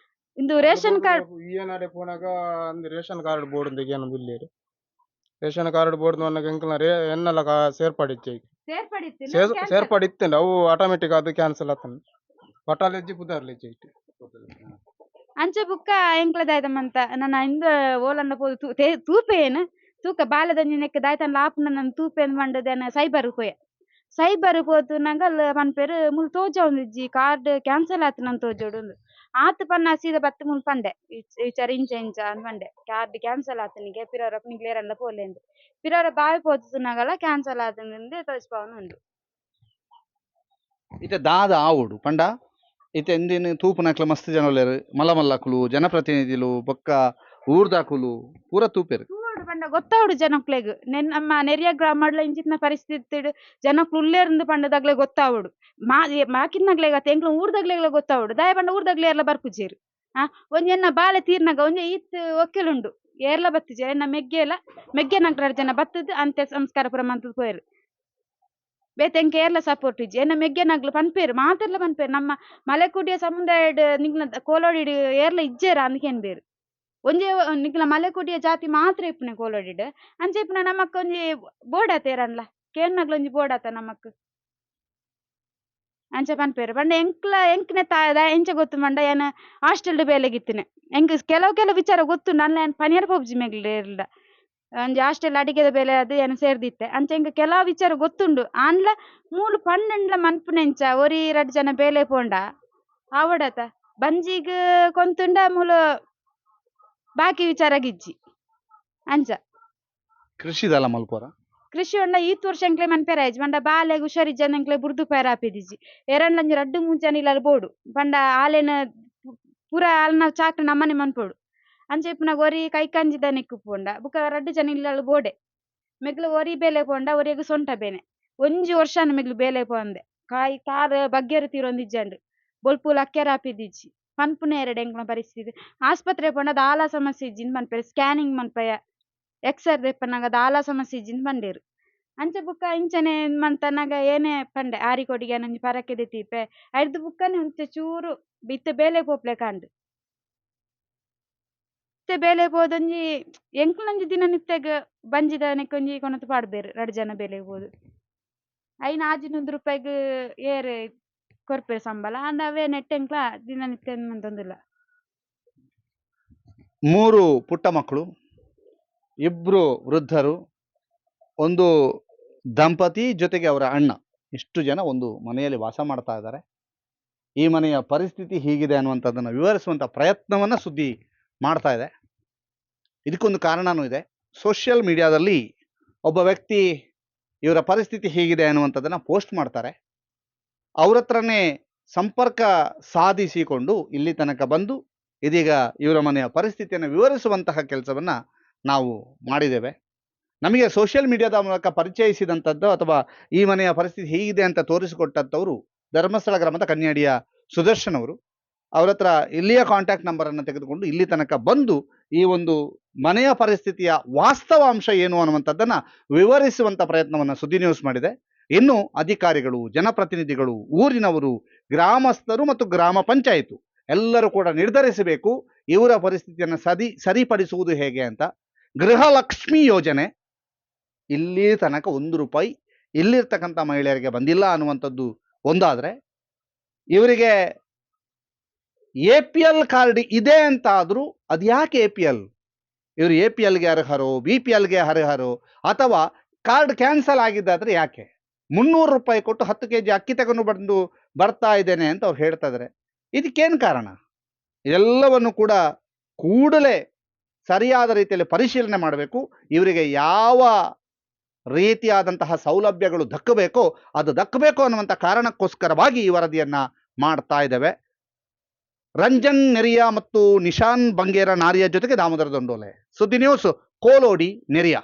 ಇಂದು ರೇಷನ್ ಕಾರ್ಡ್ ಈಯನಾಡೆ ಪೋನಾಗ ಅಂದ್ ರೇಷನ್ ಕಾರ್ಡ್ ಬೋರ್ಡ್ ಅಂತ ಏನೊಂದು ಇಲ್ಲೇರು ರೇಷನ್ ಕಾರ್ಡ್ ಬೋರ್ಡ್ ಅನ್ನಕ ಎಂಕ್ಲ ಎನ್ನಲ ಸೇರ್ಪಡಿಚ್ಚೆ ಸೇರ್ಪಡಿತ್ತಂಡ ಅವು ಆಟೋಮೆಟಿಕ್ ಅದು ಕ್ಯಾನ್ಸಲ್ ಆತನ ಪಟಾಲೆಜ್ಜಿ ಪುದಾರ್ಲೆಜ್ಜಿ ಇಟ್ಟು ಅಂಚೆ ಬುಕ್ಕ ಎಂಕ್ಲದಾಯ್ತಮ್ಮಂತ ನನ್ನ ಇಂದ ಓಲಂಡ ಪೋದು ತೂಪೇನು ತೂಕ ಬಾಲದಂಜಿ ನೆಕ್ಕ ದಾಯ್ತನ ಲಾಪುನ ನನ್ನ ತೂಪೇನು ಮಂಡದೇನ ಸೈಬರ್ ಪೋಯ ಸೈಬರ್ ಪೋತು ನಂಗ ಪನ್ಪೇರು ಮುಲ್ ತೋಜ ಒಂದಿಜ್ಜಿ ಕಾರ್ಡ್ ಕ್ಯಾನ್ಸಲ್ ಆತು ನನ್ನ ತೋಜೋಡು ಆತು ಪನ್ನ ಸೀದಾ ಬತ್ತು ಮುಲ್ ಪಂಡೆ ವಿಚಾರ ಇಂಚ ಇಂಚ ಅಂದ್ ಪಂಡೆ ಕಾರ್ಡ್ ಕ್ಯಾನ್ಸಲ್ ಆತನಿಗೆ ಪಿರವರ ನಿಗ್ಲೇರಲ್ಲ ಪೋಲೆಂದು ಪಿರವರ ಬಾವಿ ಪೋತುನಾಗಲ್ಲ ಕ್ಯಾನ್ಸಲ್ ಆತನಿಂದ ತೋರಿಸ್ಪಾವನು ಉಂಡು ಇತ್ತೆ ದಾದ ಆವುಡು ಪಂಡ ಇತ್ತೆ ಎಂದಿನ ತೂಪುನಕ್ಲ ಮಸ್ತ್ ಜನಲೇರು ಮಲ್ಲಮಲ್ಲಕುಲು ಜನಪ್ರತಿನಿಧಿಲು ಬೊಕ್ಕ ಊರ್ದಾಕುಲು ಪೂರ ತೂಪೇರು ತೂವಡು ಪಂಡ ಗೊತ್ತಾವಡು ಜನಕ್ಲೆಗ್ ನಮ್ಮ ನೆರಿಯ ಗ್ರಾಮಡ್ಲ ಇಂಚಿನ ಪರಿಸ್ಥಿತಿ ಜನಕ್ಲು ಉಲ್ಲೇರ್ಂದು ಪಂಡದಾಗ್ಲೆ ಗೊತ್ತಾವಡು ಮಾಕಿನಾಗ್ಲೆ ಗತ್ತ ಎಂಕ್ಲ ಊರ್ದಾಗ್ಲೆಗ್ಲ ಗೊತ್ತಾವಡು ದಯ ಪಂಡ ಊರ್ದಾಗ್ಲೆ ಎಲ್ಲ ಬರ್ಪುಜೇರು ಒಂಜಿ ಎನ್ನ ಬಾಲೆ ತೀರ್ನಾಗ ಒಂಜಿ ಈತ್ ಒಕ್ಕೆಲುಂಡು ಏರ್ಲ ಬತ್ತಿಜೆ ಎನ್ನ ಮೆಗ್ಗೆ ನಗ್ರ ಜನ ಬತ್ತದ ಅಂತ್ಯ ಸಂಸ್ಕಾರ ಪುರ ಮಂತದ ಪೋಯರು ಬೇತೆಂಕ ಏರ್ಲ ಸಪೋರ್ಟ್ ಇಜ್ಜಿ ಎನ್ನ ಮೆಗ್ಗೆ ನಗ್ಲು ಪನ್ಪೇರು ಮಾತೆರ್ಲ ಪನ್ಪೇರು ನಮ್ಮ ಮಲೆಕುಡಿಯ ಸಮುದಾಯಡ್ ನಿಗ್ಲ ಕೋಲೋಡಿಡ್ ಏರ್ಲ ಇಜ್ಜೇರ ಅಂದ್ಕೇನ್ ಬೇರು ಒಂಜಿ ನಿಕ್ಲ ಮಲೆಕುಡಿಯ ಜಾತಿ ಮಾತ್ರ ಇಪ್ಪುನೆ ಕೋಲೋಡಿಡ್ ಅಂಚೆ ಇಪ್ಪುನ ನಮಕ್ ಒಂಜಿ ಬೋರ್ಡ್ ಆತೇರನ್ಲ ಕೇರ್ನಗ್ಲ ಒಂಜಿ ಬೋರ್ಡ್ ಆತ ನಮಕ್ ಅಂಚೆ ಪನ್ಪೇರು ಪಂಡ ಎಂಕ್ನೆ ಎಂಚ ಗೊತ್ತು ಮಂಡ ಏನ ಹಾಸ್ಟೆಲ್ಡ್ ಬೇಲೆಗಿತ್ತಿನೆ ಎಂಕ್ ಕೆಲವು ವಿಚಾರ ಗೊತ್ತುಂಡು ಅನ್ಲ ಏನ್ ಪನಿಯರ್ ಪೋಬ್ಜಿ ಮೇಗ್ಲ ಒಂಜಿ ಹಾಸ್ಟೆಲ್ ಅಡಿಗೆದ ಬೇಲೆ ಅದು ಏನು ಸೇರ್ದಿತ್ತೆ ಅಂಚ ಇಂಕ ಕೆಲವು ವಿಚಾರ ಗೊತ್ತುಂಡು ಆಂಡ್ಲ ಮೂಲು ಪಂಡಂಡ್ಲ ಮನ್ಪುನೆಂಚ ಒರಿ 2 ಜನ ಬೇಲೆ ಪೋಂಡ ಆವಡತ ಬಂಜಿಗ್ ಕೊಂತುಂಡ ಮೂಲು ಬಾಕಿ ವಿಚಾರ ಗಿಜ್ಜಿ ಅಂಚ ಕೃಷಿದಲ್ಲ ಮಲ್ಪೋರ ಕೃಷಿ ಹೊಂಡ ಈತ್ ವರ್ಷ ಎಂಕ್ಲೆ ಮನ್ಪೆರ ಆಯ್ಜಿ ಪಂಡ ಬಾಲೆಗ್ ಹುಷಾರಿಜ್ಜಂಕ್ಲೆ ಬುರ್ದು ಪೇರ ಆಪಿದಿಜಿ ಎರಡ್ಲಂಜಿ 2 3 ಜನ ಇಲ್ಲಲ್ ಬೋಡು ಪಂಡ ಆಲೆನ ಪೂರ ಆಲ್ನ ಚಾಕ್ಲ ನಮ್ಮನೆ ಮನ್ಪೊಡು ಅಂಚ ಇಪ್ಪುನಗ ಒರಿ ಕೈಕಂಜಿದ ನೆಕ್ಕು ಪೋಂಡ ಬುಕ್ಕ 2 ಜನ ಇಲ್ಲಲ್ ಬೋಡೆ ಮೆಗ್ಲು ಒರಿ ಬೇಲೆ ಪೋಂಡ ಒರಿಯಗ್ ಸೊಂಟ ಬೇನೆ ಒಂಜಿ ವರ್ಷನ ಮೆಗ್ಲು ಬೇಲೆ ಪೋಂದೆ ಕಾಯಿ ಕಾರ್ ಬಗ್ಗೆರು ತೀರೊಂದಿಜ್ಜಂಡು ಬೊಲ್ಪುಲ್ ಅಕ್ಕೆರ ಆಪಿದಿಜ್ಜಿ ಪನ್ಪುನೆ ಎರಡು ಎಂಕ್ಲ ಪರಿಸ್ಥಿತಿ ಆಸ್ಪತ್ರೆ ಪೋಂಡದ ಆಲ ಸಮಸ್ಯೆ ಇಜ್ಜಿಂದ್ ಮನ್ಪೆರ್ ಸ್ಕ್ಯಾನಿಂಗ್ ಮನ್ಪಯ ಎಕ್ಸ್ರೇ ದೆಪ್ಪನಗದ ಆಲ ಸಮಸ್ಯೆ ಇಜ್ಜಿಂದ್ ಬಂಡೇರು ಅಂಚ ಬುಕ್ಕ ಇಂಚನೆ ಮಂತನಗ ಏನೇ ಪಂಡೆ ಆರಿಕೊಡಿಗೆ ನಂಜಿ ಪರಕೆ ದೆತೀಪೆ ಐದು ಬುಕ್ಕನೆ ಉಂಚೆ ಚೂರು ಬಿತ್ತ ಬೇಲೆ ಪೋಪ್ಲೆ ಕಾಂಡು ಬೇಲೆ ಪೋದೊಂಜಿ ಎಂಕ್ಲೊಂಜಿ ದಿನನಿತ್ಯಗ್ ಬಂಜಿದ ನೆಕ್ಕೊಂಜಿ ಕೊನತು ಪಾಡ್ಬೇರು 2 ಜನ ಬೇಲೆ ಪೋದು ಐನ ಆಜಿನ 100 ರೂಪಾಯಿಗ್ ಏರೆ ಕೊರ್ಪೆರ್ ಸಂಬಳ ಅಂಡ ಅವೇ ನೆಟ್ಟೆಂಕ್ಲ ದಿನನಿತ್ಯ ಮಂತೊಂದುಲ್ಲ. 3 ಪುಟ್ಟ ಮಕ್ಕಳು, 2 ವೃದ್ಧರು, 1 ದಂಪತಿ ಜೊತೆಗೆ ಅವರ ಅಣ್ಣ, ಇಷ್ಟು ಜನ ಒಂದು ಮನೆಯಲ್ಲಿ ವಾಸ ಮಾಡ್ತಾ ಇದ್ದಾರೆ. ಈ ಮನೆಯ ಪರಿಸ್ಥಿತಿ ಹೀಗಿದೆ ಅನ್ನುವಂಥದ್ದನ್ನು ವಿವರಿಸುವಂಥ ಪ್ರಯತ್ನವನ್ನು ಸುದ್ದಿ ಮಾಡ್ತಾ ಇದೆ. ಇದಕ್ಕೊಂದು ಕಾರಣನೂ ಇದೆ. ಸೋಷಿಯಲ್ ಮೀಡಿಯಾದಲ್ಲಿ ಒಬ್ಬ ವ್ಯಕ್ತಿ ಇವರ ಪರಿಸ್ಥಿತಿ ಹೀಗಿದೆ ಅನ್ನುವಂಥದ್ದನ್ನು ಪೋಸ್ಟ್ ಮಾಡ್ತಾರೆ. ಅವ್ರ ಹತ್ರನೇ ಸಂಪರ್ಕ ಸಾಧಿಸಿಕೊಂಡು ಇಲ್ಲಿ ತನಕ ಬಂದು ಇದೀಗ ಇವರ ಮನೆಯ ಪರಿಸ್ಥಿತಿಯನ್ನು ವಿವರಿಸುವಂತಹ ಕೆಲಸವನ್ನು ನಾವು ಮಾಡಿದ್ದೇವೆ. ನಮಗೆ ಸೋಷಿಯಲ್ ಮೀಡಿಯಾದ ಮೂಲಕ ಪರಿಚಯಿಸಿದಂಥದ್ದು ಅಥವಾ ಈ ಮನೆಯ ಪರಿಸ್ಥಿತಿ ಹೀಗಿದೆ ಅಂತ ತೋರಿಸಿಕೊಟ್ಟಂಥವರು ಧರ್ಮಸ್ಥಳ ಗ್ರಾಮದ ಕನ್ಯಾಡಿಯ ಸುದರ್ಶನ್ ಅವರು. ಅವ್ರ ಹತ್ರ ಇಲ್ಲಿಯ ಕಾಂಟ್ಯಾಕ್ಟ್ ನಂಬರನ್ನು ತೆಗೆದುಕೊಂಡು ಇಲ್ಲಿ ತನಕ ಬಂದು ಈ ಒಂದು ಮನೆಯ ಪರಿಸ್ಥಿತಿಯ ವಾಸ್ತವಾಂಶ ಏನು ಅನ್ನುವಂಥದ್ದನ್ನು ವಿವರಿಸುವಂಥ ಪ್ರಯತ್ನವನ್ನು ಸುದ್ದಿ ನ್ಯೂಸ್ ಮಾಡಿದೆ. ಇನ್ನು ಅಧಿಕಾರಿಗಳು, ಜನಪ್ರತಿನಿಧಿಗಳು, ಊರಿನವರು, ಗ್ರಾಮಸ್ಥರು ಮತ್ತು ಗ್ರಾಮ ಪಂಚಾಯಿತು ಎಲ್ಲರೂ ಕೂಡ ನಿರ್ಧರಿಸಬೇಕು ಇವರ ಪರಿಸ್ಥಿತಿಯನ್ನು ಸರಿಪಡಿಸುವುದು ಹೇಗೆ ಅಂತ. ಗೃಹಲಕ್ಷ್ಮಿ ಯೋಜನೆ ಇಲ್ಲಿ ತನಕ 1 ರೂಪಾಯಿ ಇಲ್ಲಿರ್ತಕ್ಕಂಥ ಮಹಿಳೆಯರಿಗೆ ಬಂದಿಲ್ಲ ಅನ್ನುವಂಥದ್ದು ಒಂದಾದರೆ, ಇವರಿಗೆ APL ಕಾರ್ಡ್ ಇದೆ ಅಂತ ಆದರೂ ಅದು ಯಾಕೆ APL? ಇವರು APLಗೆ ಅರ್ಹರೋ BPLಗೆ ಅರ್ಹರೋ ಅಥವಾ ಕಾರ್ಡ್ ಕ್ಯಾನ್ಸಲ್ ಆಗಿದ್ದಾದರೆ ಯಾಕೆ? 300 ರೂಪಾಯಿ ಕೊಟ್ಟು 10 kg ಅಕ್ಕಿ ತಗೊಂಡು ಬಂದು ಬರ್ತಾ ಇದ್ದೇನೆ ಅಂತ ಅವ್ರು ಹೇಳ್ತಾ ಇದ್ದಾರೆ. ಇದಕ್ಕೇನು ಕಾರಣ? ಎಲ್ಲವನ್ನು ಕೂಡ ಕೂಡಲೇ ಸರಿಯಾದ ರೀತಿಯಲ್ಲಿ ಪರಿಶೀಲನೆ ಮಾಡಬೇಕು. ಇವರಿಗೆ ಯಾವ ರೀತಿಯಾದಂತಹ ಸೌಲಭ್ಯಗಳು ದಕ್ಕಬೇಕೋ ಅದು ದಕ್ಕಬೇಕು ಅನ್ನುವಂಥ ಕಾರಣಕ್ಕೋಸ್ಕರವಾಗಿ ಈ ವರದಿಯನ್ನು ಮಾಡ್ತಾ ಇದ್ದೇವೆ. ರಂಜನ್ ನೆರಿಯಾ ಮತ್ತು ನಿಶಾನ್ ಬಂಗೇರ ನಾರಿಯ ಜೊತೆಗೆ ದಾಮೋದರ ದೊಂಡೋಲೆ. ಸುದ್ದಿ ನ್ಯೂಸ್, ಕೋಲೋಡಿ, ನೆರಿಯಾ.